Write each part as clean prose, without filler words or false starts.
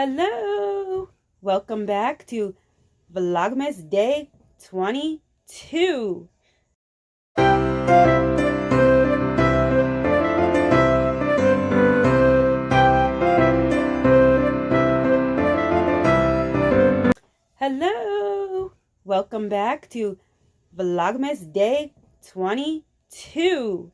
Hello! Welcome back to Vlogmas Day 22. Hello! Welcome back to Vlogmas Day 22.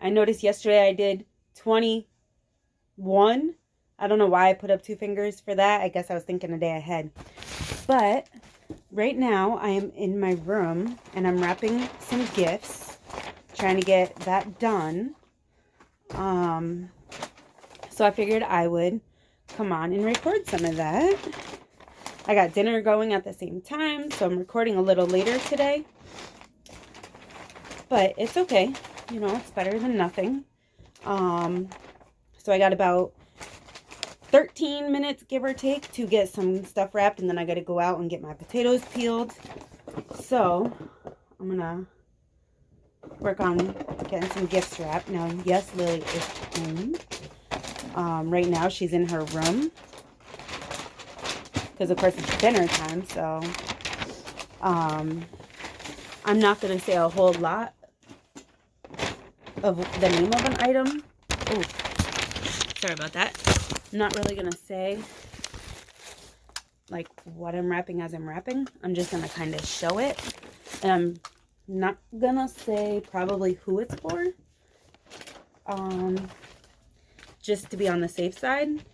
I noticed yesterday I did 21. I don't know why I put up two fingers for that. I guess I was thinking a day ahead. But right now I am in my room and I'm wrapping some gifts, trying to get that done. So I figured I would come on and record some of that. I got dinner going at the same time, so I'm recording a little later today. But it's okay. You know, it's better than nothing. So I got about 13 minutes, give or take, to get some stuff wrapped, and then I got to go out and get my potatoes peeled. So I'm gonna work on getting some gifts wrapped. Now, yes, Lily is home. Right now she's in her room because of course it's dinner time. So I'm not gonna say a whole lot of the name of an item. Oh, sorry about that. I'm not really gonna say like what I'm wrapping as I'm wrapping. I'm just gonna kind of show it, and I'm not gonna say probably who it's for, just to be on the safe side.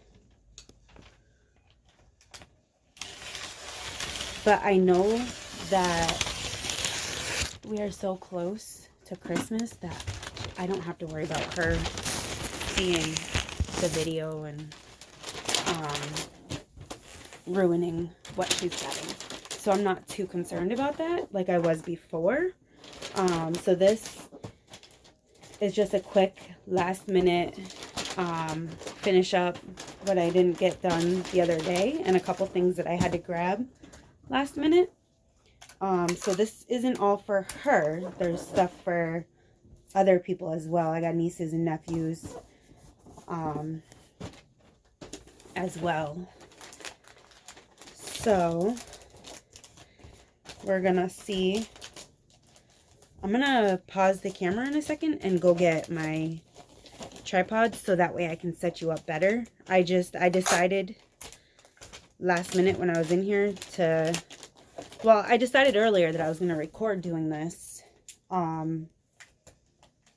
But I know that we are so close to Christmas that I don't have to worry about her seeing the video and ruining what she's getting. So I'm not too concerned about that like I was before. So this is just a quick last minute finish up what I didn't get done the other day, and a couple things that I had to grab last minute. So this isn't all for her. There's stuff for other people as well. I got nieces and nephews as well. So we're gonna see. I'm gonna pause the camera in a second and go get my tripod so that way I can set you up better. I decided last minute when I was in here to, well, I decided earlier that I was gonna record doing this. And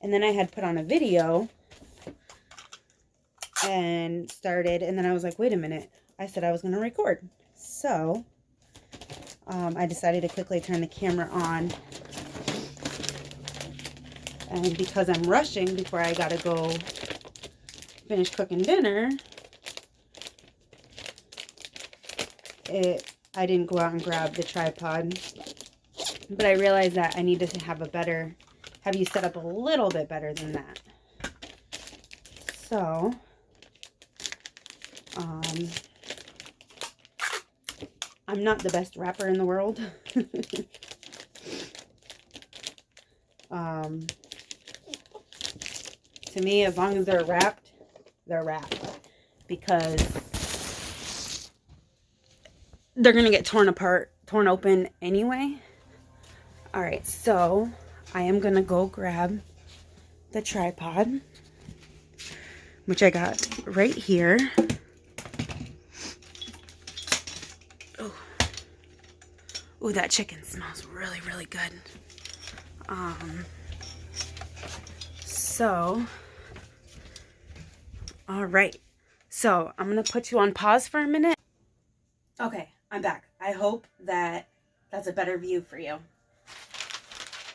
then I had put on a video and started, and then I was like, wait a minute, I said I was gonna record. So I decided to quickly turn the camera on, and because I'm rushing before I gotta go finish cooking dinner, I didn't go out and grab the tripod, but I realized that I need to have you set up a little bit better than that. So I'm not the best wrapper in the world. To me, as long as they're wrapped, because they're gonna get torn open anyway. All right, so I am gonna go grab the tripod, which I got right here. Oh, that chicken smells really, really good. All right. So I'm going to put you on pause for a minute. Okay, I'm back. I hope that that's a better view for you.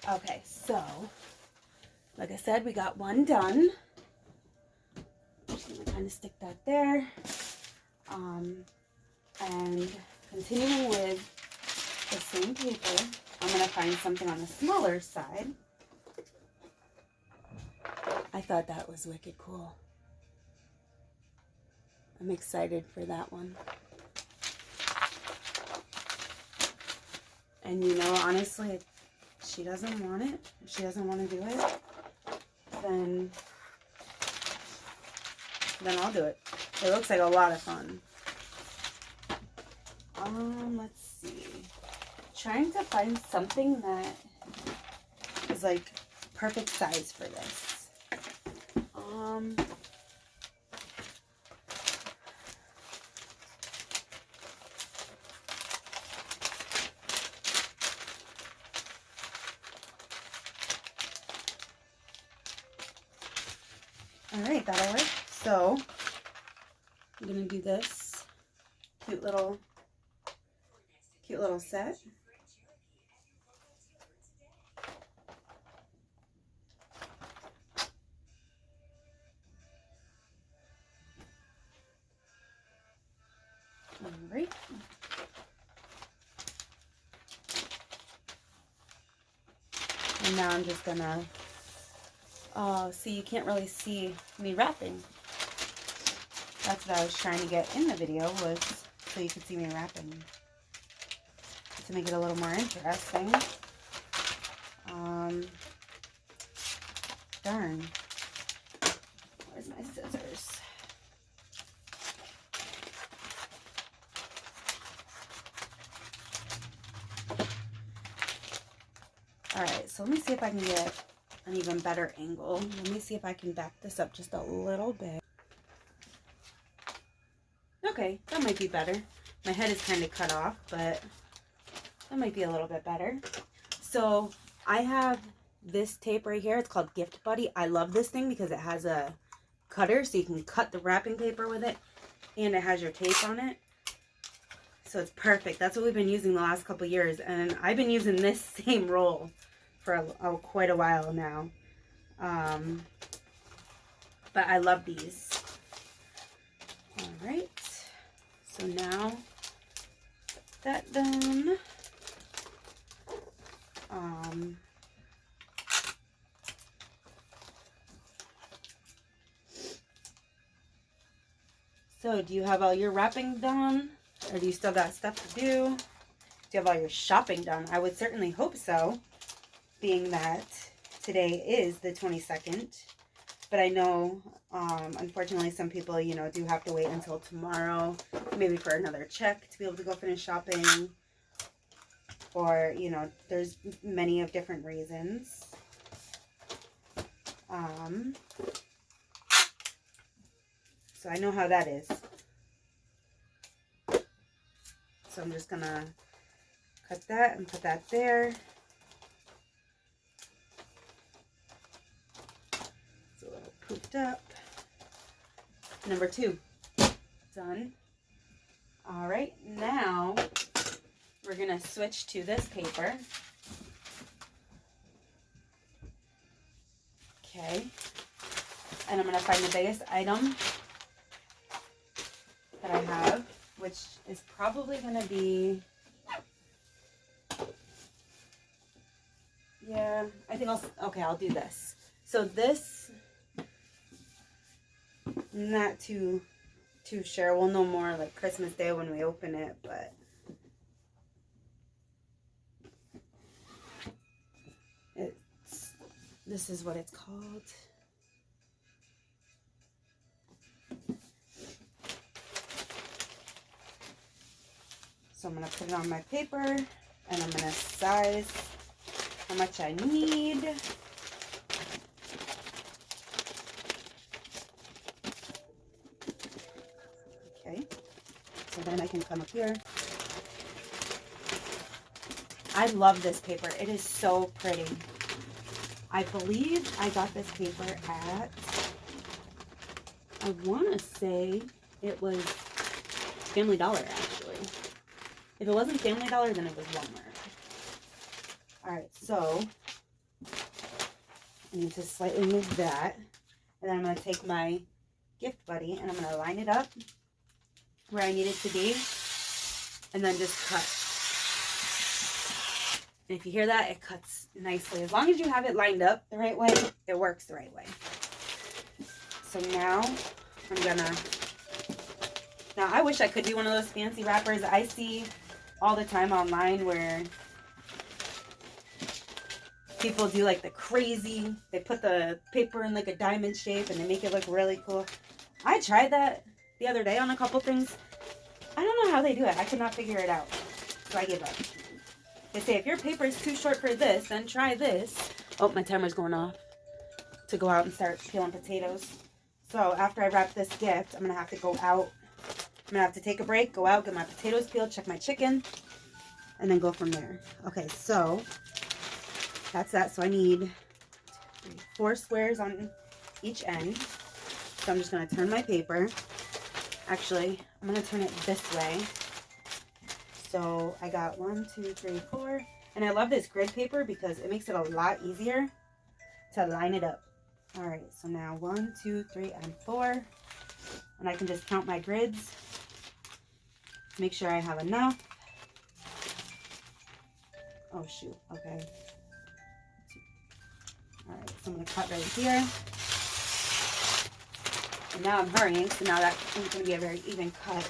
Okay, so like I said, we got one done. I'm going to kind of stick that there. And continuing with the same paper, I'm going to find something on the smaller side. I thought that was wicked cool. I'm excited for that one. And you know, honestly, if she doesn't want it, if she doesn't want to do it, then I'll do it. It looks like a lot of fun. Let's see. Trying to find something that is like perfect size for this. All right, that'll work. So I'm gonna do this cute little set. All right. And now I'm just gonna, see, you can't really see me wrapping. That's what I was trying to get in the video, was so you could see me wrapping. To make it a little more interesting. Darn. Where's my scissors? Alright, so let me see if I can get an even better angle. Let me see if I can back this up just a little bit. Okay, that might be better. My head is kind of cut off, but that might be a little bit better. So I have this tape right here. It's called Gift Buddy. I love this thing because it has a cutter, so you can cut the wrapping paper with it, and it has your tape on it. So it's perfect. That's what we've been using the last couple years, and I've been using this same roll for quite a while now. But I love these. All right. So now that done. So do you have all your wrapping done, or do you still got stuff to do? Do you have all your shopping done? I would certainly hope so, being that today is the 22nd. But I know, unfortunately, some people, you know, do have to wait until tomorrow, maybe for another check to be able to go finish shopping. Or, you know, there's many of different reasons. So I know how that is. So I'm just gonna cut that and put that there. It's a little poofed up. Number 2, done. All right, now we're gonna switch to this paper. Okay, and I'm gonna find the biggest item that I have, which is probably gonna be, yeah, I think I'll do this. So this, not too sure. We'll know more like Christmas Day when we open it, but this is what it's called. So I'm going to put it on my paper, and I'm going to size how much I need. Okay, so then I can come up here. I love this paper. It is so pretty. I believe I got this paper at, I want to say it was Family Dollar, actually. If it wasn't Family Dollar, then it was Walmart. Alright, so I need to slightly move that. And then I'm going to take my Gift Buddy and I'm going to line it up where I need it to be. And then just cut. And if you hear that, it cuts nicely. As long as you have it lined up the right way, it works the right way. So now I'm gonna, now I wish I could do one of those fancy wrappers I see all the time online where people do like the crazy, they put the paper in like a diamond shape and they make it look really cool. I tried that the other day on a couple things. I don't know know how they do it. I could not figure it out. So I gave up. They say if your paper is too short for this, then try this. Oh, my timer's going off to go out and start peeling potatoes. So after I wrap this gift, I'm going to have to go out. I'm going to have to take a break, go out, get my potatoes peeled, check my chicken, and then go from there. Okay, so that's that. So I need 4 squares on each end. So I'm just going to turn my paper. Actually, I'm going to turn it this way. So I got 1, 2, 3, 4. And I love this grid paper because it makes it a lot easier to line it up. All right, so now 1, 2, 3, and 4. And I can just count my grids. Make sure I have enough. Oh, shoot. Okay. All right, so I'm going to cut right here. And now I'm hurrying, so now that's going to be a very even cut.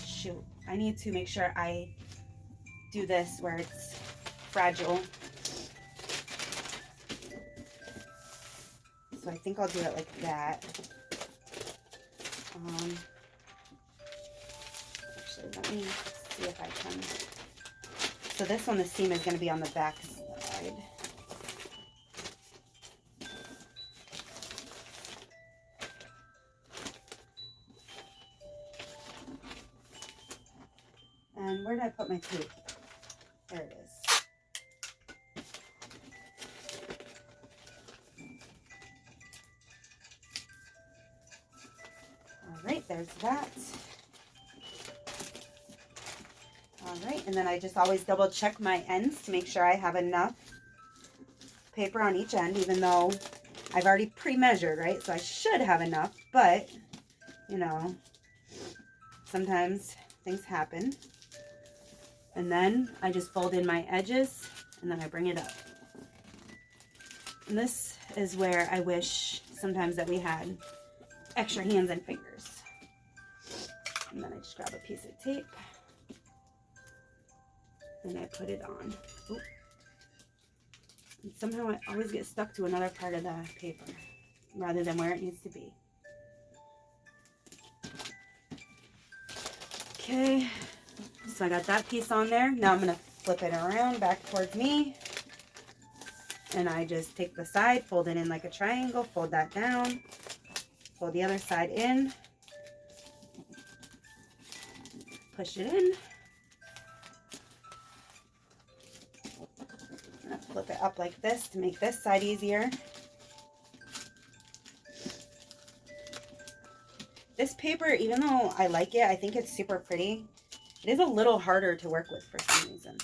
Shoot. I need to make sure I do this where it's fragile. So I think I'll do it like that. Actually, let me see if I can. So this one, the seam is going to be on the back side. And where did I put my tape? There it is. All right, there's that. All right, and then I just always double check my ends to make sure I have enough paper on each end, even though I've already pre-measured, right? So I should have enough, but, you know, sometimes things happen. And then I just fold in my edges, and then I bring it up. And this is where I wish sometimes that we had extra hands and fingers. And then I just grab a piece of tape, and I put it on. Oop. And somehow I always get stuck to another part of the paper, rather than where it needs to be. Okay. So I got that piece on there. Now I'm going to flip it around back towards me. And I just take the side, fold it in like a triangle, fold that down, fold the other side in, push it in, and flip it up like this to make this side easier. This paper, even though I like it, I think it's super pretty, it is a little harder to work with for some reason.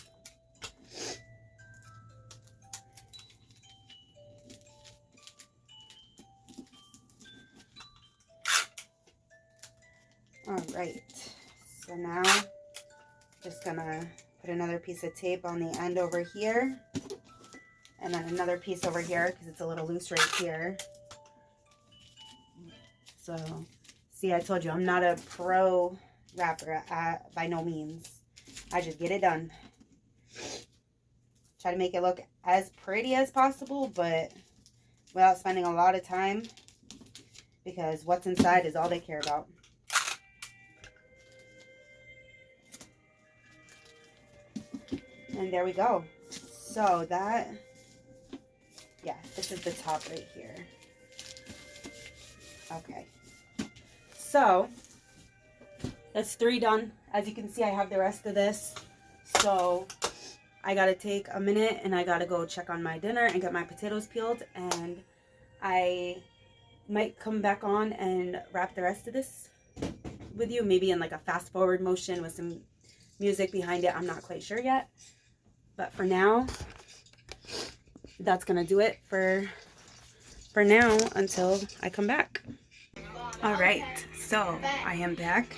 All right, so now just gonna put another piece of tape on the end over here, and then another piece over here because it's a little loose right here. So, see, I told you I'm not a pro wrapper by no means. I just get it done. Try to make it look as pretty as possible, but without spending a lot of time, because what's inside is all they care about. And there we go. So that, yeah, this is the top right here. Okay. So that's 3 done. As you can see, I have the rest of this. So I gotta take a minute and I gotta go check on my dinner and get my potatoes peeled. And I might come back on and wrap the rest of this with you. Maybe in like a fast forward motion with some music behind it. I'm not quite sure yet. But for now, that's gonna do it for now until I come back. All right, so I am back,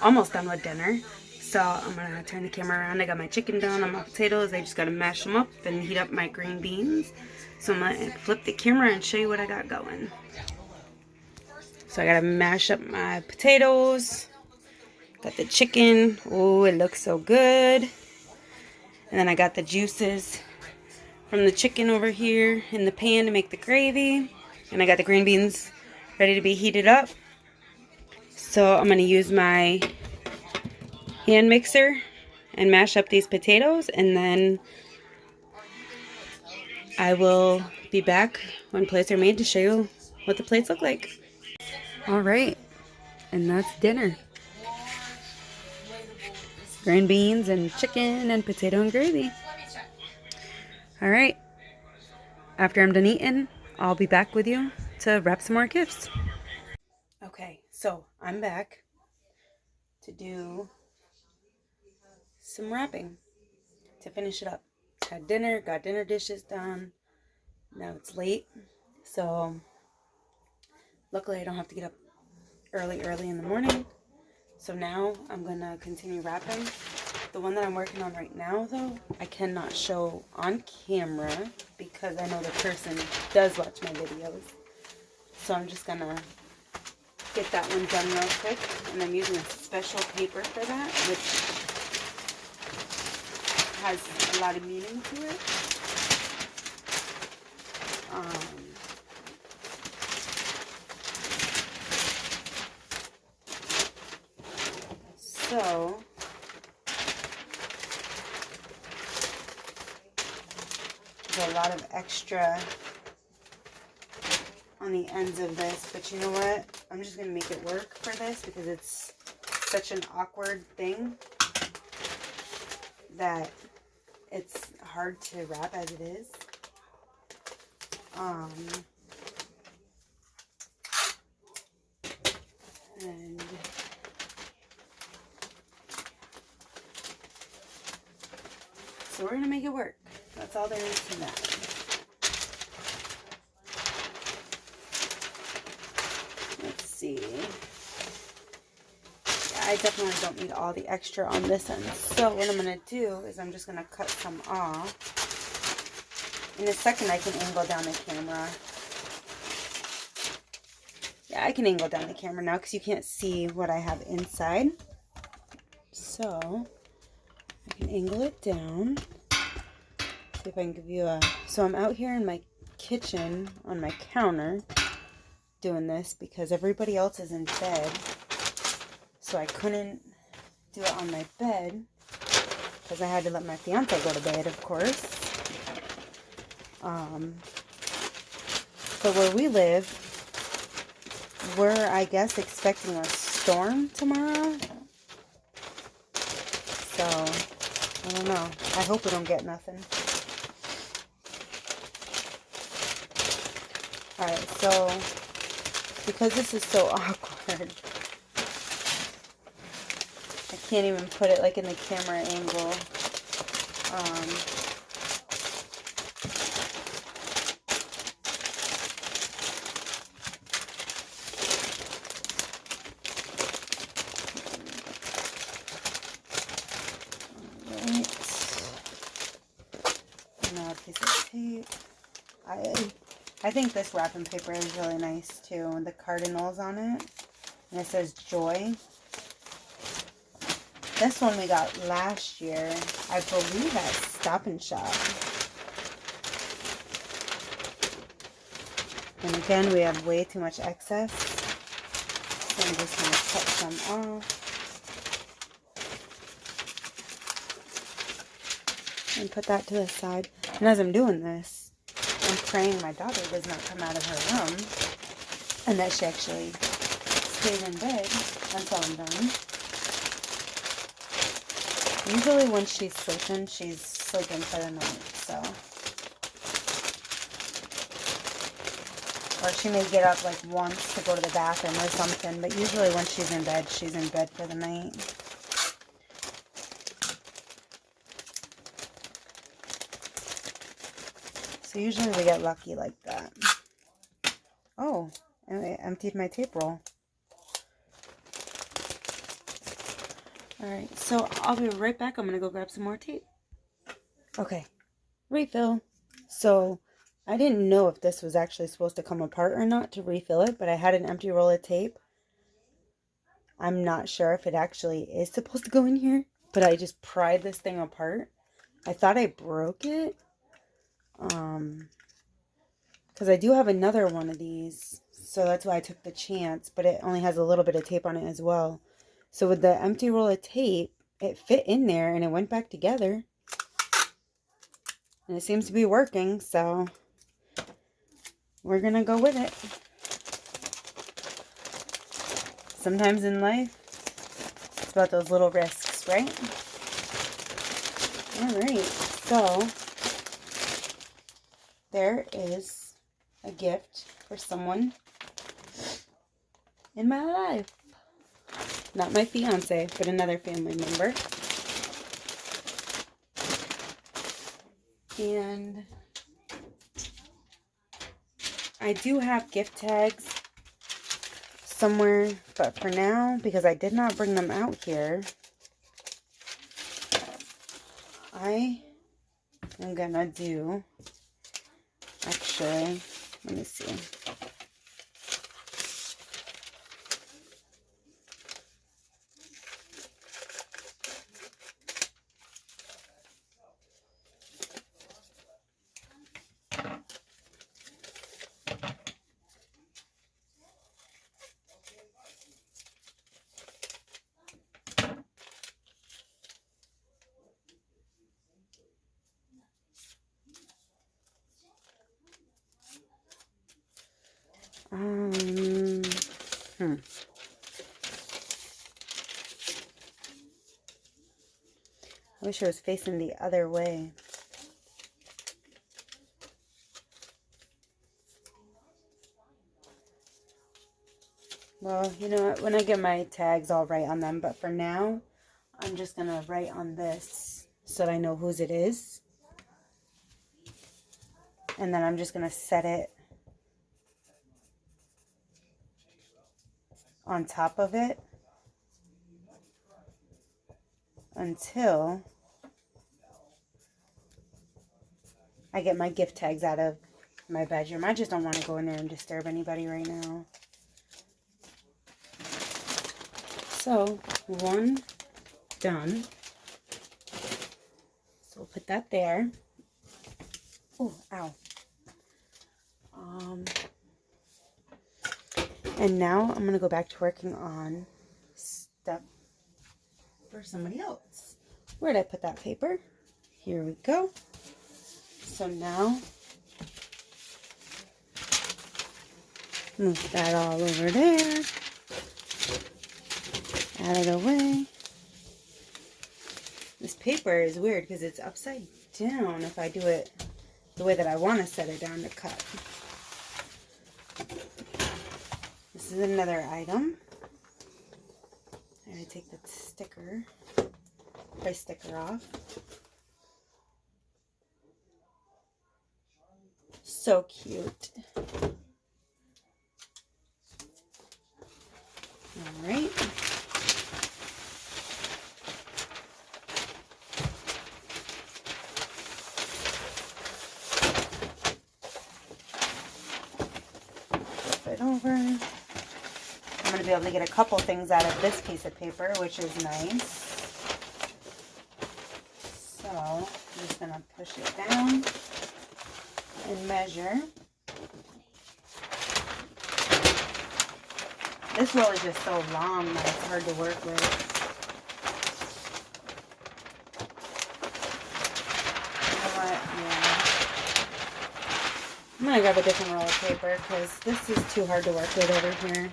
almost done with dinner. So I'm gonna turn the camera around. I got my chicken done on my potatoes. I just gotta mash them up and heat up my green beans. So I'm gonna flip the camera and show you what I got going. So I gotta mash up my potatoes. Got the chicken. Oh, it looks so good. And then I got the juices from the chicken over here in the pan to make the gravy. And I got the green beans ready to be heated up. So I'm going to use my hand mixer and mash up these potatoes, and then I will be back when plates are made to show you what the plates look like. All right, and that's dinner. Green beans and chicken and potato and gravy. All right, after I'm done eating, I'll be back with you to wrap some more gifts. Okay, so I'm back to do some wrapping to finish it up. Had dinner, got dinner dishes done. Now it's late, so luckily I don't have to get up early in the morning. So now I'm gonna continue wrapping. The one that I'm working on right now, though, I cannot show on camera because I know the person does watch my videos. So I'm just gonna get that one done real quick, and I'm using a special paper for that, which has a lot of meaning to it. So there's a lot of extra on the ends of this, but you know what? I'm just gonna make it work for this because it's such an awkward thing that it's hard to wrap as it is. And so we're gonna make it work. That's all there is to that. Let's see. Yeah, I definitely don't need all the extra on this end. So what I'm gonna do is I'm just gonna cut some off. In a second I can angle down the camera. Yeah, I can angle down the camera now because you can't see what I have inside. So I can angle it down. See if I can give you a... So I'm out here in my kitchen on my counter doing this because everybody else is in bed. So I couldn't do it on my bed because I had to let my fiance go to bed, of course. So where we live, we're, I guess, expecting a storm tomorrow. So, I don't know. I hope we don't get nothing. Alright, so, because this is so awkward, I can't even put it like in the camera angle. Now a piece of tape. I think this wrapping paper is really nice too. The cardinals on it. And it says joy. This one we got last year. I believe at Stop and Shop. And again, we have way too much excess. So I'm just going to cut some off. And put that to the side. And as I'm doing this, I'm praying my daughter does not come out of her room. And that she actually stays in bed until I'm done. Usually when she's sleeping for the night, so. Or she may get up like once to go to the bathroom or something, but usually when she's in bed for the night. So usually we get lucky like that. Oh, and I emptied my tape roll. Alright, so I'll be right back. I'm going to go grab some more tape. Okay, refill. So I didn't know if this was actually supposed to come apart or not to refill it, but I had an empty roll of tape. I'm not sure if it actually is supposed to go in here, but I just pried this thing apart. I thought I broke it. Because I do have another one of these. So that's why I took the chance, but it only has a little bit of tape on it as well. So with the empty roll of tape, it fit in there and it went back together. And it seems to be working, so we're gonna go with it. Sometimes in life, it's about those little risks, right? Alright, so there is a gift for someone in my life. Not my fiance, but another family member. And I do have gift tags somewhere, but for now, because I did not bring them out here, I am gonna do, actually, let me see. I wish I was facing the other way. Well, you know what? When I get my tags, I'll write on them. But for now, I'm just going to write on this so that I know whose it is. And then I'm just going to set it on top of it until I get my gift tags out of my bedroom. I just don't want to go in there and disturb anybody right now. So, one done. So we'll put that there. Oh, ow. And now I'm going to go back to working on stuff for somebody else. Where did I put that paper? Here we go. So now, move that all over there. Out of the way. This paper is weird because it's upside down if I do it the way that I want to set it down to cut. This is another item. I'm going to take the sticker, price sticker off. So cute. Alright. Flip it over. I'm going to be able to get a couple things out of this piece of paper, which is nice. So, I'm just going to push it down and measure. This roll is just so long that it's hard to work with. You know what? Yeah. I'm going to grab a different roll of paper because this is too hard to work with over here.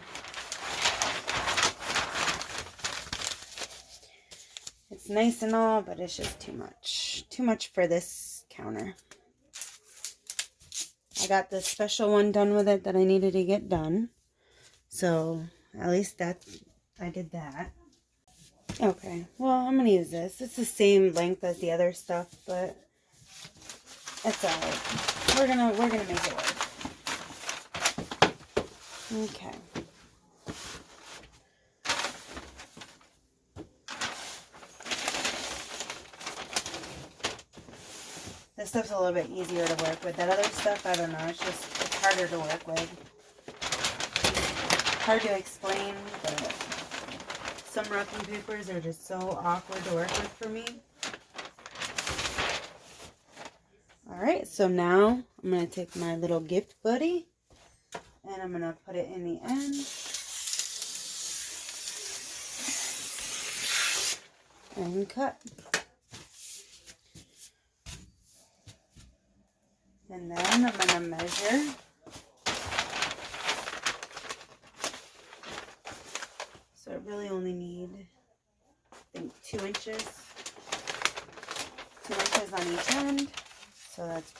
It's nice and all, but it's just too much. Too much for this counter. I got this special one done with it that I needed to get done. So, at least I did that. Okay, well, I'm going to use this. It's the same length as the other stuff, but it's alright. We're gonna make it work. Okay. This stuff's a little bit easier to work with. That other stuff, I don't know, it's harder to work with. Hard to explain, but some wrapping papers are just so awkward to work with for me. Alright, so now I'm going to take my little gift buddy and I'm going to put it in the end. And cut. And then I'm going to measure. So I really only need, I think, 2 inches. 2 inches on each end. So that's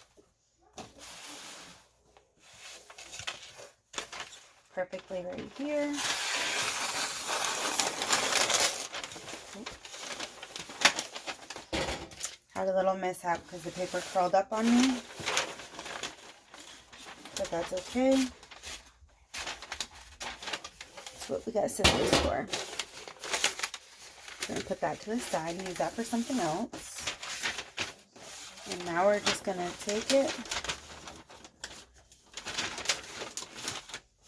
perfectly right here. Had a little mishap because the paper curled up on me. But that's okay. That's what we got scissors for. We're going to put that to the side and use that for something else. And now we're just going to take it.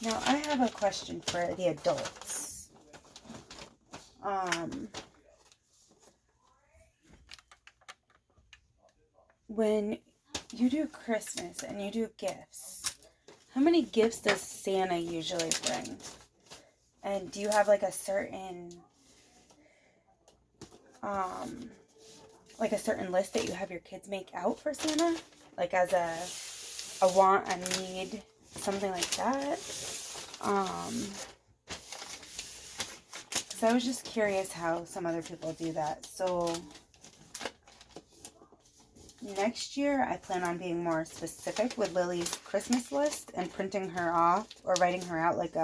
Now I have a question for the adults. When you do Christmas and you do gifts, how many gifts does Santa usually bring? And do you have like a certain list that you have your kids make out for Santa? Like as a want, a need, something like that? Because I was just curious how some other people do that. So next year, I plan on being more specific with Lily's Christmas list and printing her off or writing her out like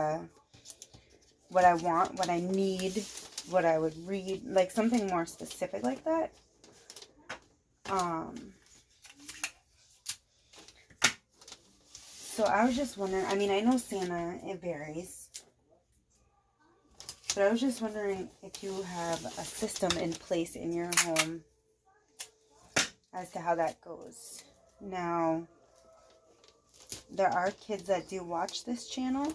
what I want, what I need, what I would read, like something more specific like that. So I was just wondering, I mean, I know Santa, it varies. But I was just wondering if you have a system in place in your home as to how that goes. Now, there are kids that do watch this channel.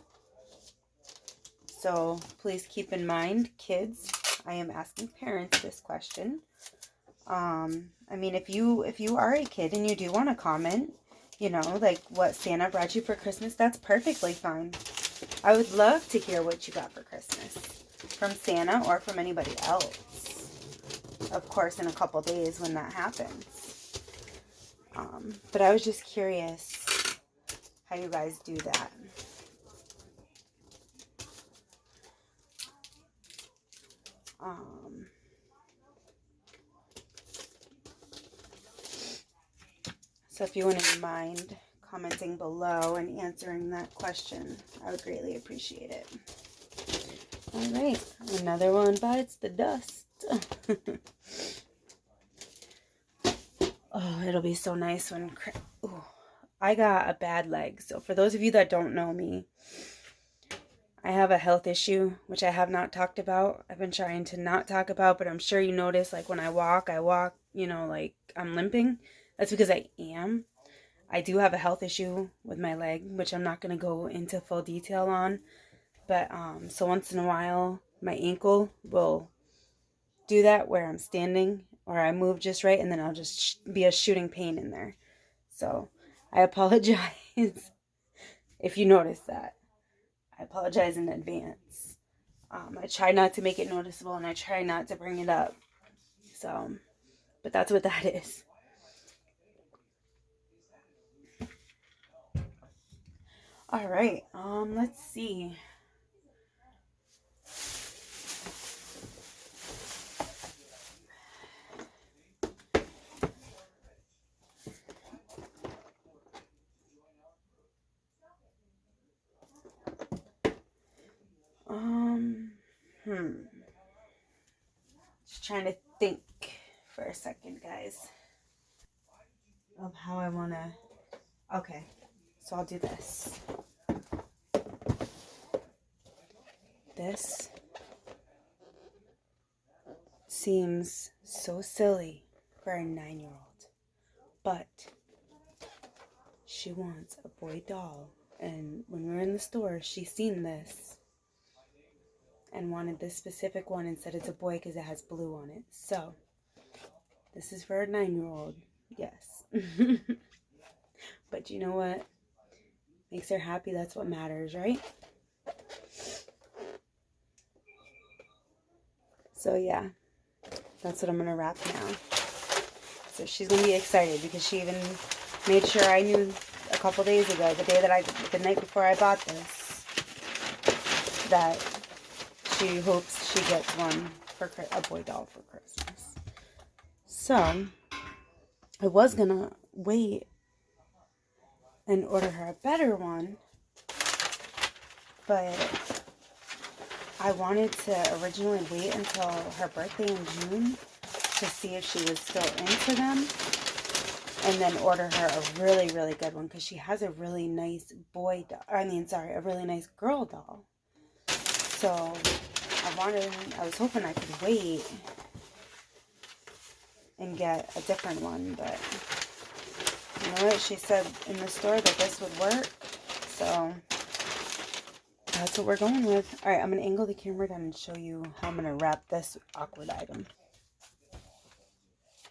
So please keep in mind, kids, I am asking parents this question. I mean, if you are a kid and you do want to comment, you know, like what Santa brought you for Christmas, that's perfectly fine. I would love to hear what you got for Christmas from Santa or from anybody else. Of course, in a couple days when that happens. But I was just curious how you guys do that. So if you wouldn't mind commenting below and answering that question, I would greatly appreciate it. All right, another one bites the dust. Oh, it'll be so nice when... Ooh, I got a bad leg. So for those of you that don't know me, I have a health issue, which I have not talked about. I've been trying to not talk about, but I'm sure you notice, like, when I walk, you know, like, I'm limping. That's because I am. I do have a health issue with my leg, which I'm not going to go into full detail on. But, so once in a while, my ankle will do that where I'm standing, or I move just right, and then I'll just be a shooting pain in there. So, I apologize if you notice that. I apologize in advance. I try not to make it noticeable, and I try not to bring it up. So, but that's what that is. All right, let's see. Just trying to think for a second, guys, of how I want to... Okay, so I'll do this. This seems so silly for a 9-year-old, but she wants a boy doll, and when we were in the store, she seen this and wanted this specific one and said it's a boy because it has blue on it. So this is for a 9-year-old, yes. But you know what? Makes her happy, that's what matters, right? So yeah, that's what I'm gonna wrap now. So she's gonna be excited because she even made sure I knew a couple days ago, the night before I bought this, that she hopes she gets one for a boy doll for Christmas. So I was gonna wait and order her a better one, but I wanted to originally wait until her birthday in June to see if she was still into them, and then order her a really, really good one, because she has a really nice boy doll. A really nice girl doll. So I was hoping I could wait and get a different one, but you know what? She said in the store that this would work, so that's what we're going with. Alright, I'm going to angle the camera down and show you how I'm going to wrap this awkward item.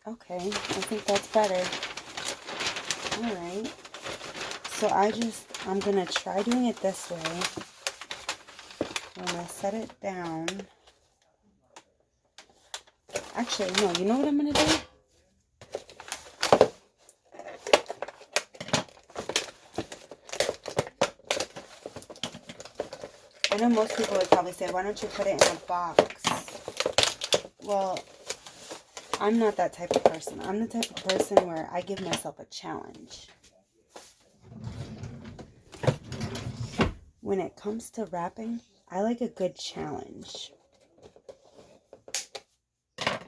Okay, I think that's better. Alright, so I'm going to try doing it this way. I'm going to set it down. Actually, no, you know what I'm going to do? I know most people would probably say, why don't you put it in a box? Well, I'm not that type of person. I'm the type of person where I give myself a challenge. When it comes to wrapping, I like a good challenge.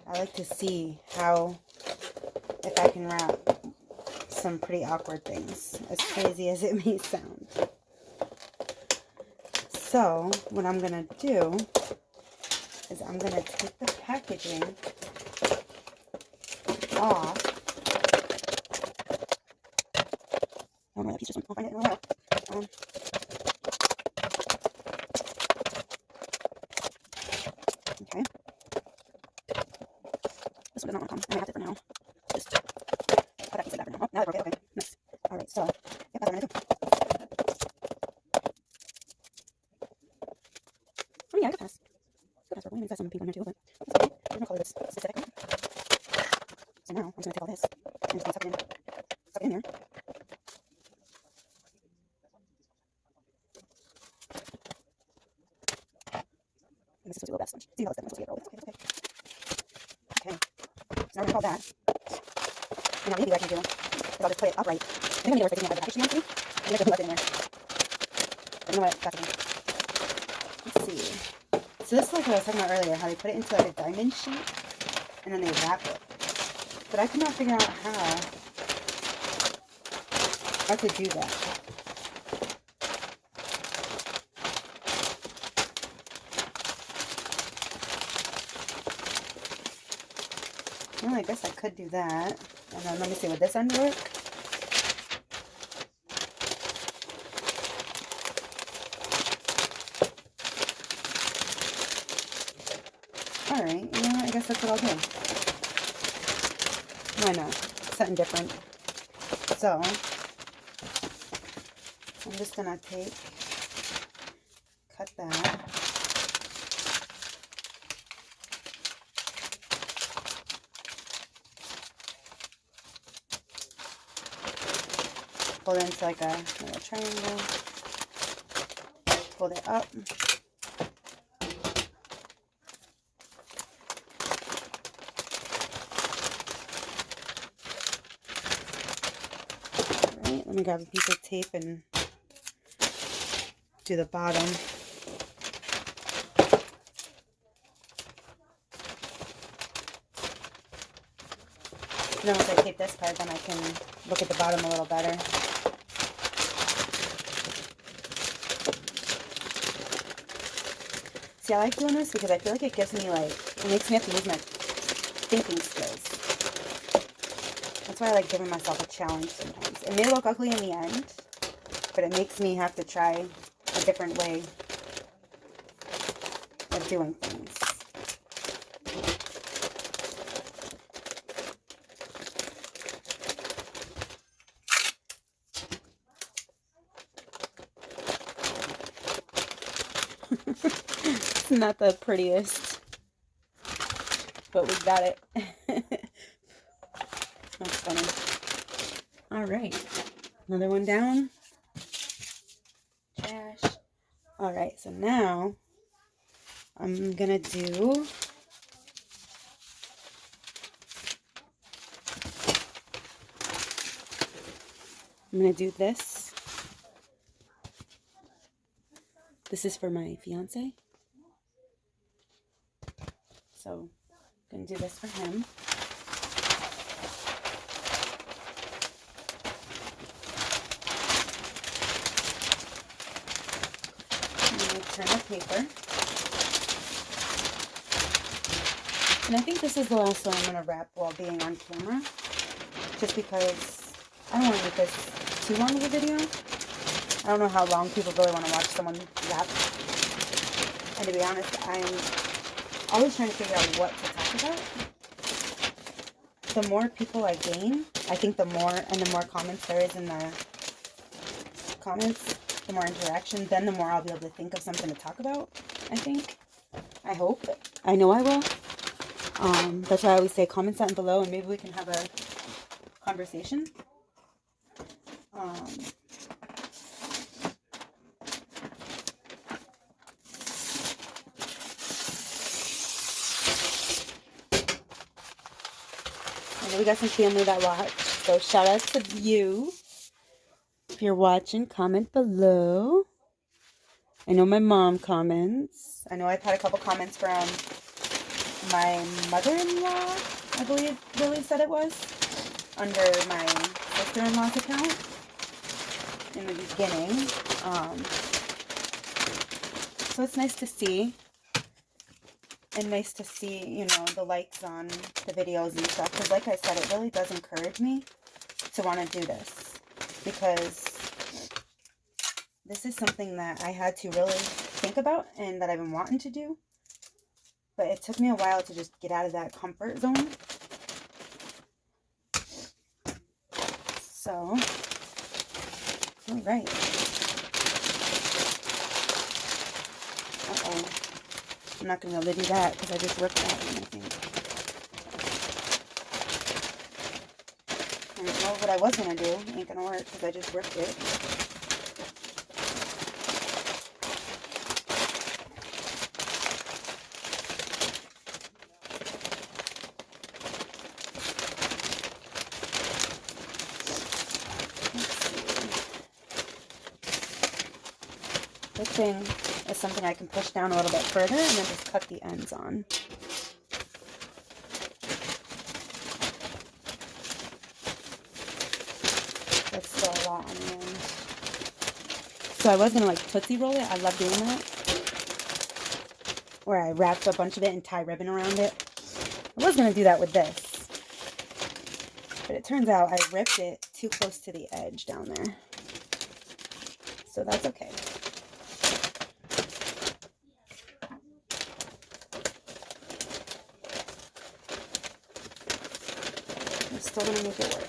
I like to see if I can wrap some pretty awkward things, as crazy as it may sound. So, what I'm going to do is I'm going to take the packaging off. I don't know that piece or something. I'll find it in a while. Okay. This one does not want to come. I might have to for now. Just cut that piece like that for now. Oh, now that broke it. Okay. Nice. Alright, so, yep, that's what I'm going to do. Oh yeah, I could pass. Good pass. Maybe that's some pink on here too, but that's okay. There's no color that's specific, right? So now, I'm just going to take all this and just going to suck it in there. And this is supposed to be a little bit sponge. See how it's supposed to get rolled. It's okay. Okay. So now we're going to call that. And now maybe what I can do is I'll just put it upright. I think I need to work taking out the package again, and just left it in there. But you know what? That's okay. Let's see. So this is like what I was talking about earlier, how they put it into like a diamond shape, and then they wrap it. But I could not figure out how to do that. Well, I guess I could do that. And then let me see, would this end work? Alright, you know what? I guess that's what I'll do. Why not? Something different. So, I'm just going to cut that. Fold it into like a little triangle. Fold it up. Alright, let me grab a piece of tape and do the bottom. Now once I tape this part, then I can look at the bottom a little better. See, I like doing this because I feel like it gives me it makes me have to use my thinking skills. That's why I like giving myself a challenge sometimes. It may look ugly in the end, but it makes me have to try a different way of doing things. It's not the prettiest, but we got it. That's funny. All right, another one down. Trash. All right, so now I'm gonna do this. This is for my fiance. So I'm gonna do this for him. I'm gonna turn the paper. And I think this is the last one I'm gonna wrap while being on camera. Just because I don't want to make this too long of a video. I don't know how long people really want to watch someone rap. And to be honest, I'm always trying to figure out what to talk about. The more people I gain, I think the more comments there is in the comments, the more interaction, then the more I'll be able to think of something to talk about, I think. I hope. I know I will. That's why I always say comment down below and maybe we can have a conversation. I know we got some family that watch, so shout out to you. If you're watching, comment below. I know my mom comments. I know I've had a couple comments from my mother-in-law, I believe Lily said it was, under my sister-in-law's account in the beginning. So it's nice to see. And nice to see, you know, the likes on the videos and stuff. Because like I said, it really does encourage me to want to do this. Because this is something that I had to really think about and that I've been wanting to do. But it took me a while to just get out of that comfort zone. So, alright. Uh-oh. I'm not going to be able to do that because I just ripped that one, I think. And well, what I was going to do ain't going to work because I just ripped it. This thing is something I can push down a little bit further and then just cut the ends on. That's still a lot on the end. So I was going to like Tootsie Roll it. I love doing that. Where I wrapped a bunch of it and tie ribbon around it. I was going to do that with this. But it turns out I ripped it too close to the edge down there. So that's okay. Still gonna make it work.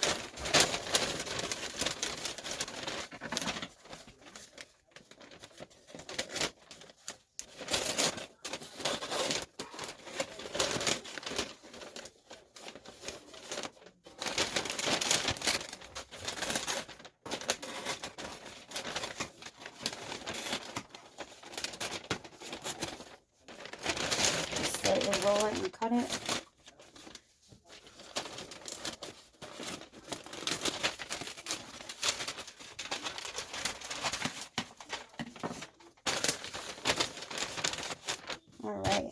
Just slightly roll it and cut it. Alright.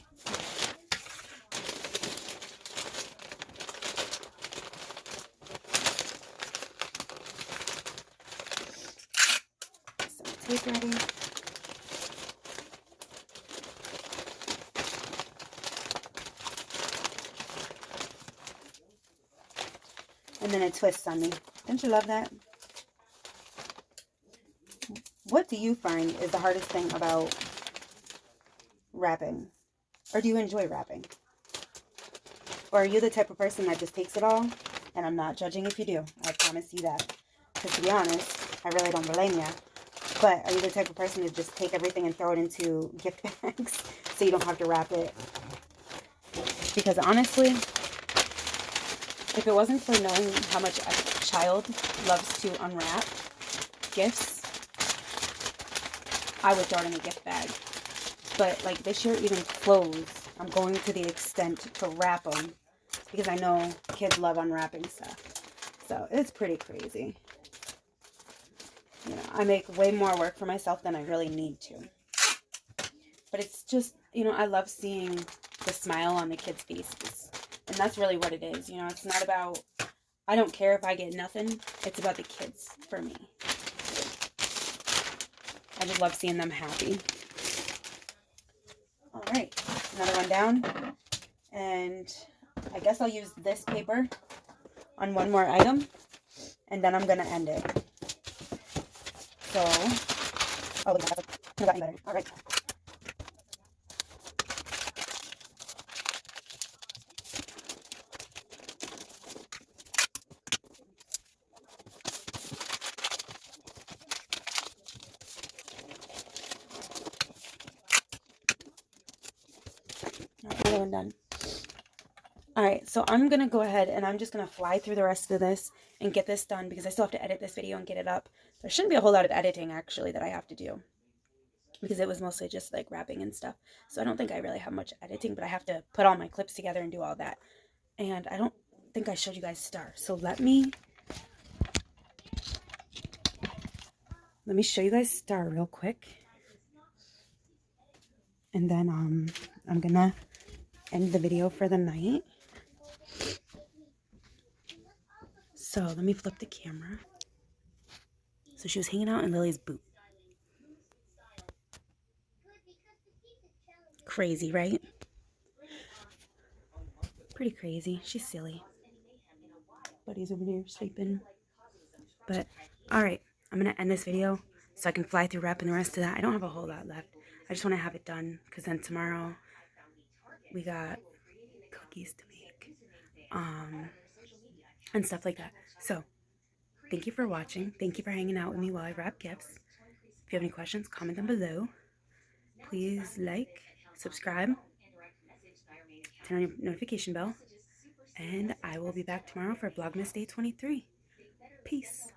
Some tape ready. And then it twists on me. Don't you love that? What do you find is the hardest thing about wrapping? Or do you enjoy wrapping? Or are you the type of person that just takes it all? And I'm not judging if you do. I promise you that. Because to be honest, I really don't blame you. But are you the type of person to just take everything and throw it into gift bags so you don't have to wrap it? Because honestly, if it wasn't for knowing how much a child loves to unwrap gifts, I would throw it in a gift bag. But like this year, even clothes, I'm going to the extent to wrap them because I know kids love unwrapping stuff. So it's pretty crazy. You know, I make way more work for myself than I really need to. But it's just, you know, I love seeing the smile on the kids' faces. And that's really what it is. You know, it's not about, I don't care if I get nothing. It's about the kids for me. I just love seeing them happy. All right, another one down. And I guess I'll use this paper on one more item. And then I'm going to end it. So, oh, look, that's gotten better. All right. Another one done. Alright, so I'm going to go ahead and I'm just going to fly through the rest of this and get this done because I still have to edit this video and get it up. There shouldn't be a whole lot of editing actually that I have to do because it was mostly just like wrapping and stuff. So I don't think I really have much editing, but I have to put all my clips together and do all that. And I don't think I showed you guys Star. So let me show you guys Star real quick. And then I'm going to end the video for the night. So let me flip the camera. So she was hanging out in Lily's boot. Crazy, right? Pretty crazy. She's silly. Buddy's over there sleeping. But, alright. I'm going to end this video so I can fly through wrapping the rest of that. I don't have a whole lot left. I just want to have it done because then tomorrow we got cookies to make. And stuff like that. So, thank you for watching. Thank you for hanging out with me while I wrap gifts. If you have any questions, comment them below. Please like, subscribe, turn on your notification bell, and I will be back tomorrow for Vlogmas Day 23. Peace.